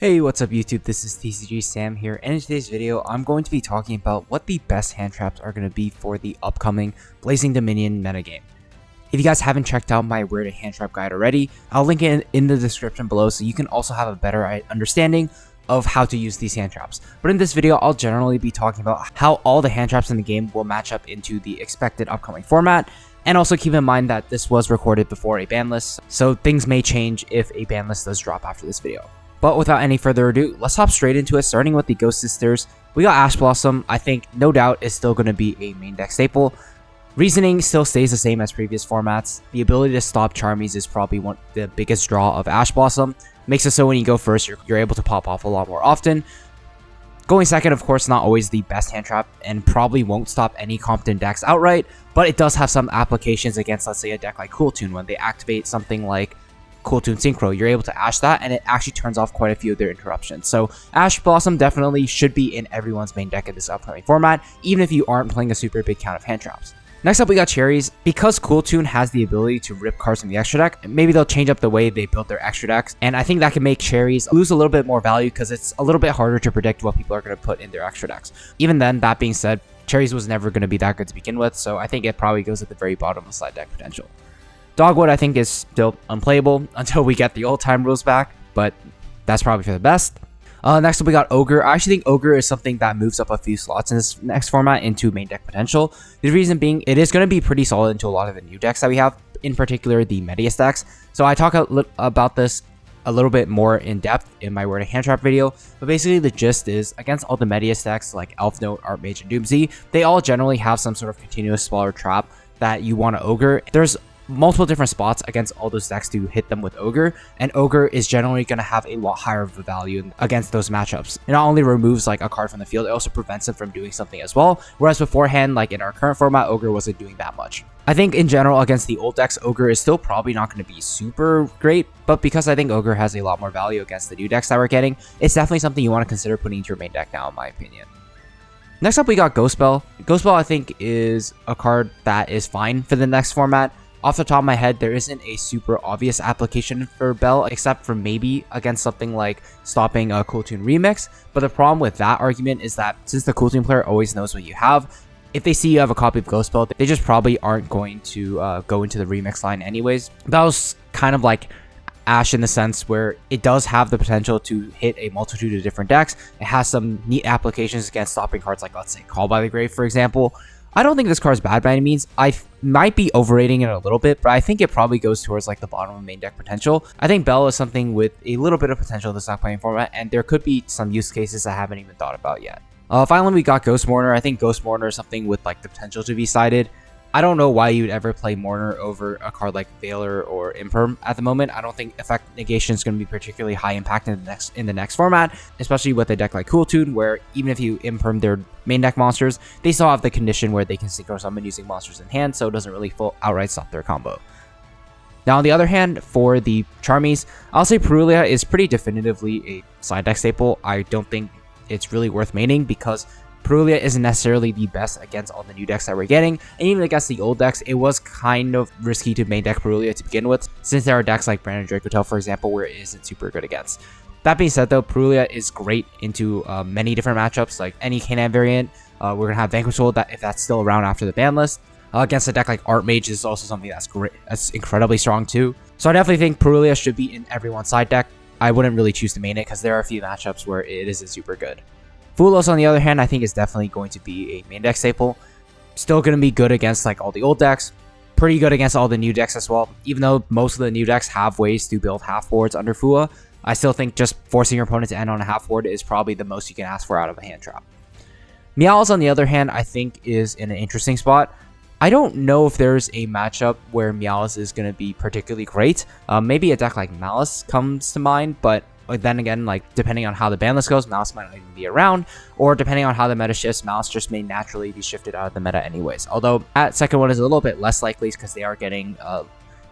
Hey, what's up YouTube? This is tcgsam here, and in today's video, I'm going to be talking about what the best hand traps are going to be for the upcoming Blazing Dominion metagame. If you guys haven't checked out my Where to Hand Trap guide already, I'll link it in the description below so you can also have a better understanding of how to use these hand traps. But in this video, I'll generally be talking about how all the hand traps in the game will match up into the expected upcoming format, and also keep in mind that this was recorded before a ban list, so things may change if a ban list does drop after this video. But without any further ado, let's hop straight into it, starting with the Ghost Sisters. We got Ash Blossom. I think, no doubt, is still going to be a main deck staple. Reasoning still stays the same as previous formats. The ability to stop Charmies is probably the biggest draw of Ash Blossom. Makes it so when you go first, you're able to pop off a lot more often. Going second, of course, not always the best hand trap, and probably won't stop any competent decks outright, but it does have some applications against, let's say, a deck like Cool Tune. When they activate something like Cool Tune Synchro, you're able to Ash that, and it actually turns off quite a few of their interruptions. So Ash Blossom definitely should be in everyone's main deck in this upcoming format, even if you aren't playing a super big count of hand traps. Next up, we got Cherries. Because Cool Tune has the ability to rip cards from the extra deck, maybe they'll change up the way they build their extra decks, and I think that can make Cherries lose a little bit more value because it's a little bit harder to predict what people are going to put in their extra decks. Even then, that being said, Cherries was never going to be that good to begin with, so I think it probably goes at the very bottom of side deck potential. Dogwood, I think, is still unplayable until we get the old-time rules back, but that's probably for the best. Next up, we got Ogre. I actually think Ogre is something that moves up a few slots in this next format into main deck potential. The reason being, it is going to be pretty solid into a lot of the new decks that we have, in particular the Medius decks. So I talk about this a little bit more in depth in my Where to Hand Trap video, but basically the gist is, against all the Medius decks like Elf Note, Archmage, and Doomsday, they all generally have some sort of continuous smaller trap that you want to Ogre. There's multiple different spots against all those decks to hit them with Ogre, and Ogre is generally going to have a lot higher of a value against those matchups. It not only removes like a card from the field, it also prevents them from doing something as well, whereas beforehand, like in our current format, Ogre wasn't doing that much. I think in general against the old decks, Ogre is still probably not going to be super great, but because I think Ogre has a lot more value against the new decks that we're getting, it's definitely something you want to consider putting into your main deck now, in my opinion. Next up, we got Ghost Belle. Ghost Belle, I think, is a card that is fine for the next format. Off the top of my head, there isn't a super obvious application for Belle, except for maybe against something like stopping a Cool Tune Remix. But the problem with that argument is that since the Cool Tune player always knows what you have, if they see you have a copy of Ghost Belle, they just probably aren't going to go into the remix line anyways. Belle's kind of like Ash in the sense where it does have the potential to hit a multitude of different decks. It has some neat applications against stopping cards like, let's say, Call by the Grave, for example. I don't think this card is bad by any means. I might be overrating it a little bit, but I think it probably goes towards like the bottom of main deck potential. I think Belle is something with a little bit of potential in the stock playing format, and there could be some use cases I haven't even thought about yet. Finally, we got Ghost Mourner. I think Ghost Mourner is something with like the potential to be sided. I don't know why you'd ever play Mourner over a card like Valor or Imperm at the moment. I don't think effect negation is going to be particularly high impact in the next format, especially with a deck like Cool Tune, where even if you Imperm their main deck monsters, they still have the condition where they can synchro summon using monsters in hand, so it doesn't really outright stop their combo. Now, on the other hand, for the Charmies, I'll say Purulia is pretty definitively a side deck staple. I don't think it's really worth maining because Purulia isn't necessarily the best against all the new decks that we're getting, and even against the old decks, it was kind of risky to main deck Purulia to begin with, since there are decks like Brandon Dracotel, for example, where it isn't super good against. That being said, though, Purulia is great into many different matchups, like any Canaan variant. We're going to have Vanquish Hold if that's still around after the ban list. Against a deck like Archmage is also something that's great, that's incredibly strong too. So I definitely think Purulia should be in everyone's side deck. I wouldn't really choose to main it because there are a few matchups where it isn't super good. Fuwalos, on the other hand, I think is definitely going to be a main deck staple. Still going to be good against like all the old decks. Pretty good against all the new decks as well. Even though most of the new decks have ways to build half boards under Fua, I still think just forcing your opponent to end on a half board is probably the most you can ask for out of a hand trap. Meowls, on the other hand, I think is in an interesting spot. I don't know if there's a matchup where Meowls is going to be particularly great. Maybe a deck like Malice comes to mind, but then again, like depending on how the ban list goes, Mouse might not even be around, or depending on how the meta shifts, Mouse just may naturally be shifted out of the meta anyways. Although that second one is a little bit less likely because they are getting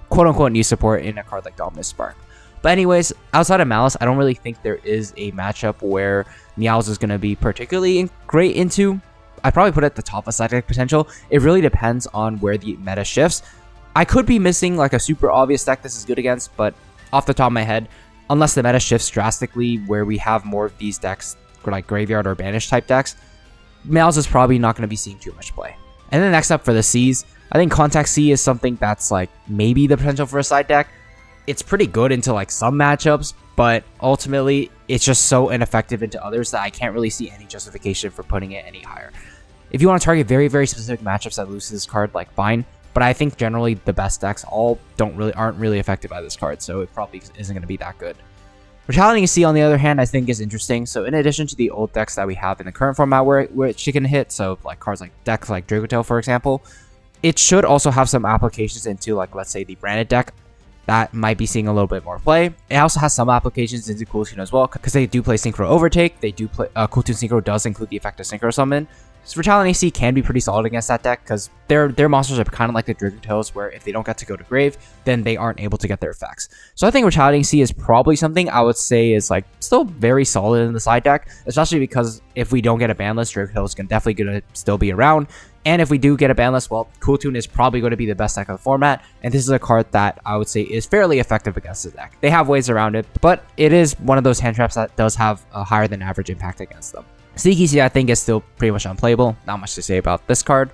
quote-unquote new support in a card like Dominus Spark. But anyways, outside of Malice, I don't really think there is a matchup where Meowls is going to be particularly great into. I'd probably put it at the top of side deck potential. It really depends on where the meta shifts. I could be missing like a super obvious deck this is good against, but off the top of my head, unless the meta shifts drastically where we have more of these decks, like graveyard or banish type decks, Meowls is probably not going to be seeing too much play. And then next up for the C's, I think Contact C is something that's like maybe the potential for a side deck. It's pretty good into like some matchups, but ultimately it's just so ineffective into others that I can't really see any justification for putting it any higher. If you want to target very, very specific matchups that lose this card, like fine, but I think generally the best decks all aren't really affected by this card, so it probably isn't going to be that good. Retaliating C, on the other hand, I think is interesting. So in addition to the old decks that we have in the current format where she can hit, so like cards like decks like Dragotail, for example, it should also have some applications into, like, let's say the branded deck that might be seeing a little bit more play. It also has some applications into Cool Tune as well, because they do play Synchro Overtake. They do play Cool Tune Synchro does include the effect of Synchro Summon. So Retaliating C can be pretty solid against that deck, because their monsters are kind of like the Dragotails, where if they don't get to go to grave, then they aren't able to get their effects. So I think Retaliating C is probably something I would say is like still very solid in the side deck, especially because if we don't get a ban list, Dragotail is definitely going to still be around. And if we do get a ban list, well, Cool Tune is probably going to be the best deck of the format, and this is a card that I would say is fairly effective against the deck. They have ways around it, but it is one of those hand traps that does have a higher than average impact against them. Sneaky C, I think, is still pretty much unplayable. Not much to say about this card.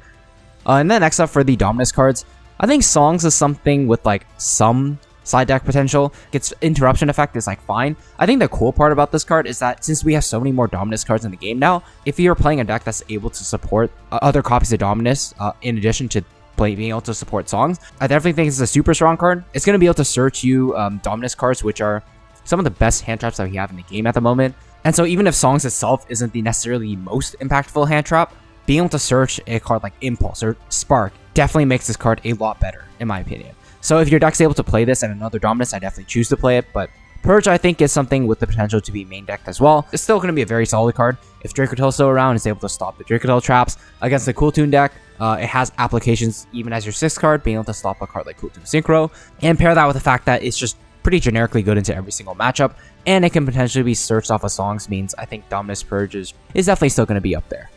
And then next up for the Dominus cards, I think Songs is something with like some side deck potential. Its interruption effect is like fine. I think the cool part about this card is that since we have so many more Dominus cards in the game now, if you're playing a deck that's able to support other copies of Dominus, in addition to being able to support Songs, I definitely think it's a super strong card. It's going to be able to search you Dominus cards, which are some of the best hand traps that we have in the game at the moment. And so even if Songs itself isn't the necessarily most impactful hand trap, being able to search a card like Impulse or Spark definitely makes this card a lot better, in my opinion. So if your deck's able to play this and another Dominus, I definitely choose to play it, but Purge, I think, is something with the potential to be main decked as well. It's still going to be a very solid card. If Dracotail is still around, it's able to stop the Dracotail traps. Against the Cool Tune deck, it has applications even as your 6th card, being able to stop a card like Cool Tune Synchro, and pair that with the fact that it's just pretty generically good into every single matchup, and it can potentially be searched off of Songs, means I think Dominus Purge is definitely still going to be up there.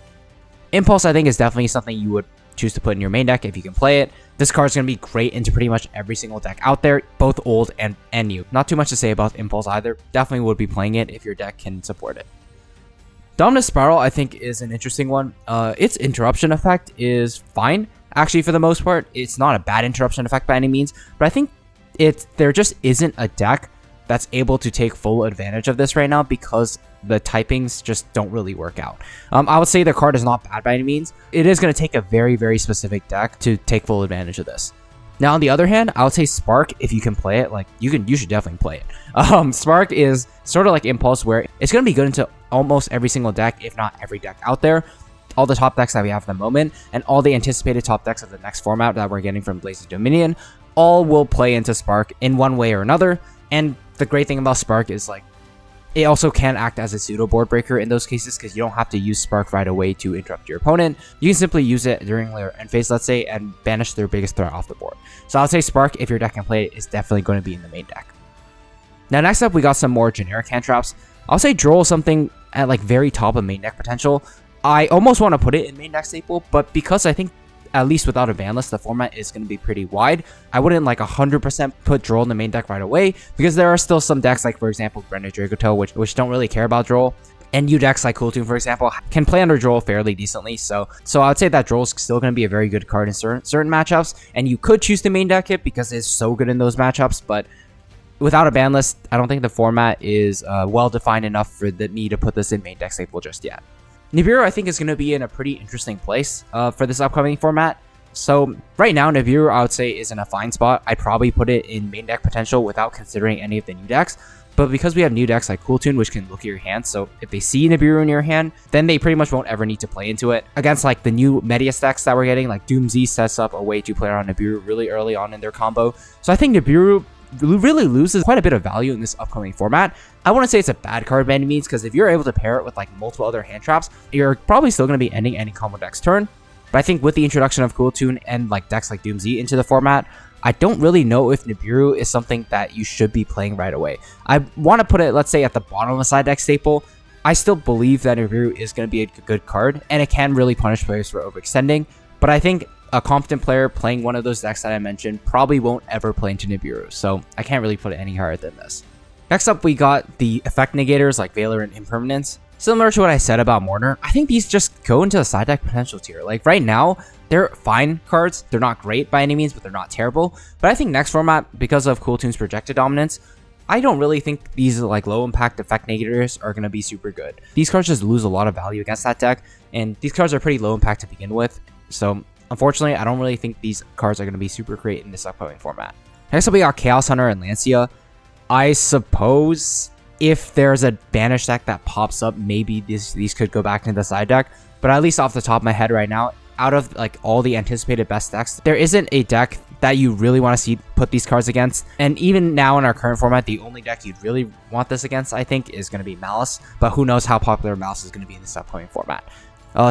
Impulse, I think, is definitely something you would choose to put in your main deck if you can play it. This card's going to be great into pretty much every single deck out there, both old and new. Not too much to say about Impulse either. Definitely would be playing it if your deck can support it. Dominus Spiral, I think, is an interesting one. Its interruption effect is fine. Actually, for the most part, it's not a bad interruption effect by any means, but I think there just isn't a deck that's able to take full advantage of this right now because the typings just don't really work out. I would say the card is not bad by any means. It is going to take a very, very specific deck to take full advantage of this. Now, on the other hand, I would say Spark, if you can play it, like you should definitely play it. Spark is sort of like Impulse, where it's going to be good into almost every single deck, if not every deck out there. All the top decks that we have at the moment, and all the anticipated top decks of the next format that we're getting from Blazing Dominion, all will play into Spark in one way or another. And the great thing about Spark is, like, it also can act as a pseudo board breaker in those cases, because you don't have to use Spark right away to interrupt your opponent. You can simply use it during their end phase, let's say, and banish their biggest threat off the board. So I would say Spark, if your deck can play it, is definitely going to be in the main deck. Now, next up, we got some more generic hand traps. I'll say Droll is something at like very top of main deck potential. I almost want to put it in main deck staple, but because I think at least without a ban list, the format is going to be pretty wide, I wouldn't like 100% put Droll in the main deck right away, because there are still some decks like, for example, Brenda Dragotail, which don't really care about Droll. And new decks like Cool Tune, for example, can play under Droll fairly decently. So I would say that Droll is still going to be a very good card in certain matchups, and you could choose to main deck it because it's so good in those matchups, but without a ban list, I don't think the format is well defined enough for me to put this in main deck staple just yet. Nibiru, I think, is going to be in a pretty interesting place for this upcoming format. So right now, Nibiru, I would say, is in a fine spot. I'd probably put it in main deck potential without considering any of the new decks. But because we have new decks like Cool Tune, which can look at your hand, so if they see Nibiru in your hand, then they pretty much won't ever need to play into it. Against like the new Medius decks that we're getting, like Doom Z sets up a way to play around Nibiru really early on in their combo. So I think Nibiru really loses quite a bit of value in this upcoming format. I wouldn't say it's a bad card by any means, because if you're able to pair it with like multiple other hand traps, you're probably still going to be ending any combo deck's turn. But I think with the introduction of Cool Tune and like decks like Doom Z into the format, I don't really know if Nibiru is something that you should be playing right away. I want to put it, let's say, at the bottom of a side deck staple. I still believe that Nibiru is going to be a good card, and it can really punish players for overextending. But I think a competent player playing one of those decks that I mentioned probably won't ever play into Nibiru, so I can't really put it any higher than this. Next up, we got the effect negators like Valor and Impermanence. Similar to what I said about Mourner, I think these just go into the side deck potential tier. Like right now, they're fine cards. They're not great by any means, but they're not terrible. But I think next format, because of Cool Toon's projected dominance, I don't really think these like low impact effect negators are going to be super good. These cards just lose a lot of value against that deck, and these cards are pretty low impact to begin with. So unfortunately, I don't really think these cards are going to be super great in this upcoming format. Next up, we got Chaos Hunter and Lancea. I suppose if there's a banish deck that pops up, maybe these could go back into the side deck. But at least off the top of my head right now, out of like all the anticipated best decks, there isn't a deck that you really want to see put these cards against. And even now in our current format, the only deck you'd really want this against, I think, is going to be Malice. But who knows how popular Malice is going to be in this upcoming format.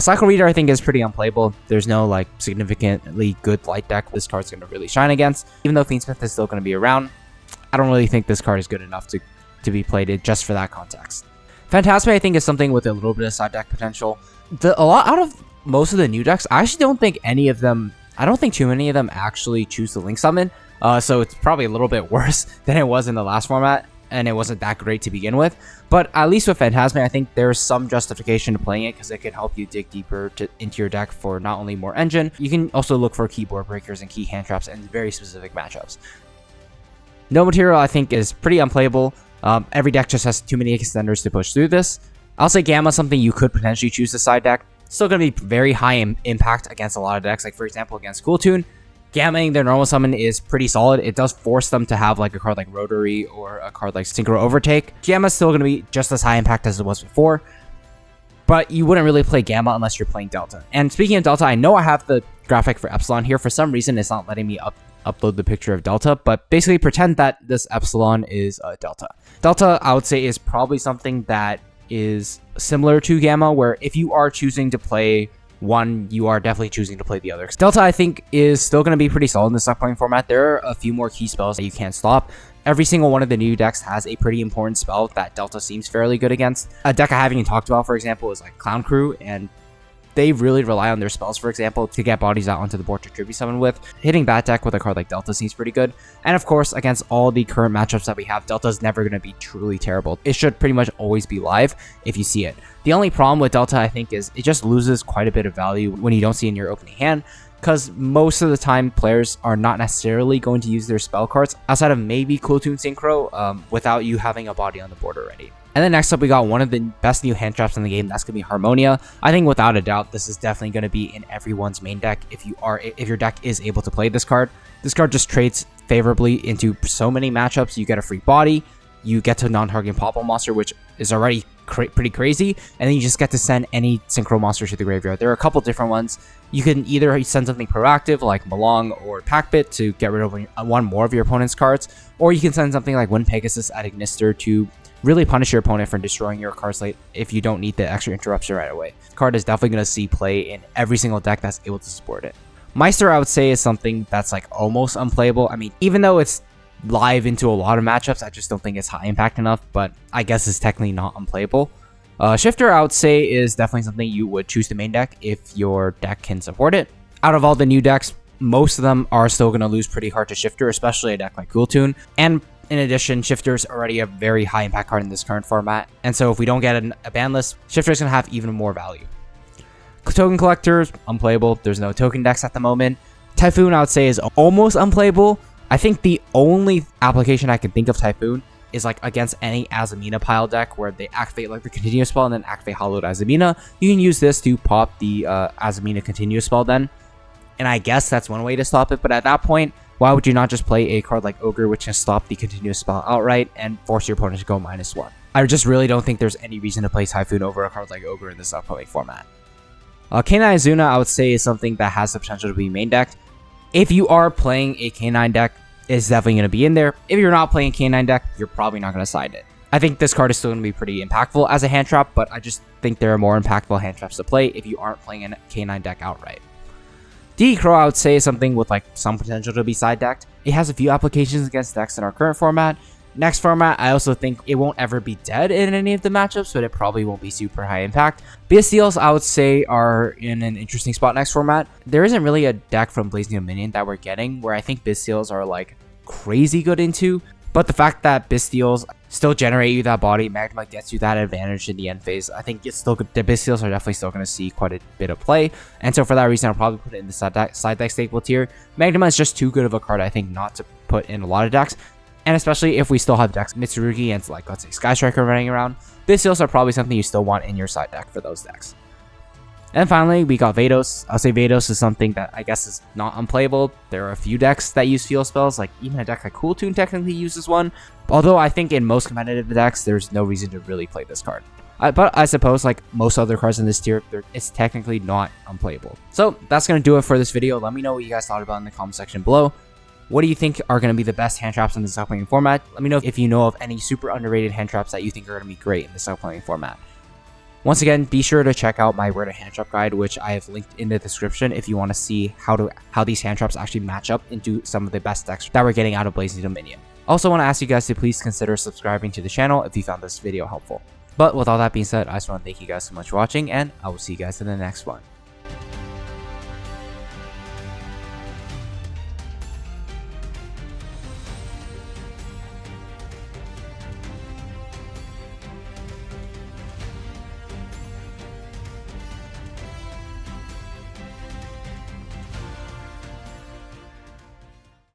Cycle Reader, I think, is pretty unplayable. There's no like significantly good light deck this card's going to really shine against. Even though Fiendsmith is still going to be around, I don't really think this card is good enough to be played just for that context. Phantazmay, I think, is something with a little bit of side deck potential. A lot out of most of the new decks, I actually don't think any of them, I don't think too many of them actually choose to Link Summon. So it's probably a little bit worse than it was in the last format, and it wasn't that great to begin with. But at least with Phantazmay, I think there's some justification to playing it because it can help you dig deeper into your deck for not only more engine, you can also look for keyboard breakers and key hand traps in very specific matchups. Gnomaterial, I think, is pretty unplayable. Every deck just has too many extenders to push through this. I'll say Gamma is something you could potentially choose to side deck. Still going to be very high impact against a lot of decks. Like, for example, against Cool Toon, Gammaing their normal summon is pretty solid. It does force them to have like a card like Rotary or a card like Synchro Overtake. Gamma is still going to be just as high impact as it was before. But you wouldn't really play Gamma unless you're playing Delta. And speaking of Delta, I know I have the graphic for Epsilon here. For some reason, it's not letting me upload the picture of Delta, but basically pretend that this Epsilon is Delta. Delta, I would say, is probably something that is similar to Gamma, where if you are choosing to play one, you are definitely choosing to play the other. Delta, I think, is still going to be pretty solid in this upcoming format. There are a few more key spells that you can't stop. Every single one of the new decks has a pretty important spell that Delta seems fairly good against. A deck I haven't even talked about, for example, is like Clown Crew, and they really rely on their spells, for example, to get bodies out onto the board to tribute summon with. Hitting that deck with a card like Delta seems pretty good. And of course, against all the current matchups that we have, Delta's never going to be truly terrible. It should pretty much always be live if you see it. The only problem with Delta, I think, is it just loses quite a bit of value when you don't see it in your opening hand, because most of the time players are not necessarily going to use their spell cards outside of maybe Cool Toon Synchro without you having a body on the board already. And then next up, we got one of the best new hand traps in the game. That's going to be Harmonia. I think without a doubt, this is definitely going to be in everyone's main deck if your deck is able to play this card. This card just trades favorably into so many matchups. You get a free body, you get to non-target pop-up monster, which is already pretty crazy, and then you just get to send any synchro monster to the graveyard. There are a couple different ones. You can either send something proactive like Malong or Packbit to get rid of one more of your opponent's cards, or you can send something like Wind Pegasus at Ignister to really punish your opponent for destroying your card slate if you don't need the extra interruption right away. The card is definitely going to see play in every single deck that's able to support it. Meister, I would say, is something that's like almost unplayable. I mean, even though it's live into a lot of matchups, I just don't think it's high impact enough, but I guess it's technically not unplayable. Shifter, I would say, is definitely something you would choose to main deck if your deck can support it. Out of all the new decks, most of them are still going to lose pretty hard to Shifter, especially a deck like Cool Toon. And in addition, Shifter's already a very high impact card in this current format, and so if we don't get a ban list, Shifter's going to have even more value. Token Collectors, unplayable. There's no token decks at the moment. Typhoon, I would say, is almost unplayable. I think the only application I can think of Typhoon is like against any Azamina pile deck where they activate like the continuous spell and then activate Hollowed Azamina. You can use this to pop the Azamina continuous spell then, and I guess that's one way to stop it, but at that point, why would you not just play a card like Ogre, which can stop the continuous spell outright and force your opponent to go -1? I just really don't think there's any reason to play Typhoon over a card like Ogre in this upcoming format. K9 Izuna, I would say, is something that has the potential to be main decked. If you are playing a K9 deck, it's definitely going to be in there. If you're not playing a K9 deck, you're probably not going to side it. I think this card is still going to be pretty impactful as a hand trap, but I just think there are more impactful hand traps to play if you aren't playing a K9 deck outright. DD Crow, I would say, is something with like some potential to be side decked. It has a few applications against decks in our current format. Next format, I also think it won't ever be dead in any of the matchups, but it probably won't be super high impact. Bystials, I would say, are in an interesting spot next format. There isn't really a deck from Blazing Dominion that we're getting where I think Bystials are like crazy good into, but the fact that Bystials still generate you that body. Magnemite gets you that advantage in the end phase. I think it's still good. The Bystials are definitely still going to see quite a bit of play, and so for that reason, I'll probably put it in the side deck staple tier. Magnemite is just too good of a card, I think, not to put in a lot of decks, and especially if we still have decks Mitsurugi and like, let's say, Sky Striker running around, Bystials are probably something you still want in your side deck for those decks. And finally, we got Veidos. I'll say Veidos is something that I guess is not unplayable. There are a few decks that use field spells, like even a deck like Cool Tune technically uses one. Although I think in most competitive decks, there's no reason to really play this card. But I suppose like most other cards in this tier, it's technically not unplayable. So that's going to do it for this video. Let me know what you guys thought about in the comment section below. What do you think are going to be the best hand traps in this upcoming format? Let me know if you know of any super underrated hand traps that you think are going to be great in this upcoming format. Once again, be sure to check out my Where to Hand Trap guide, which I have linked in the description if you want to see how these hand traps actually match up into some of the best decks that we're getting out of Blazing Dominion. Also want to ask you guys to please consider subscribing to the channel if you found this video helpful. But with all that being said, I just want to thank you guys so much for watching, and I will see you guys in the next one.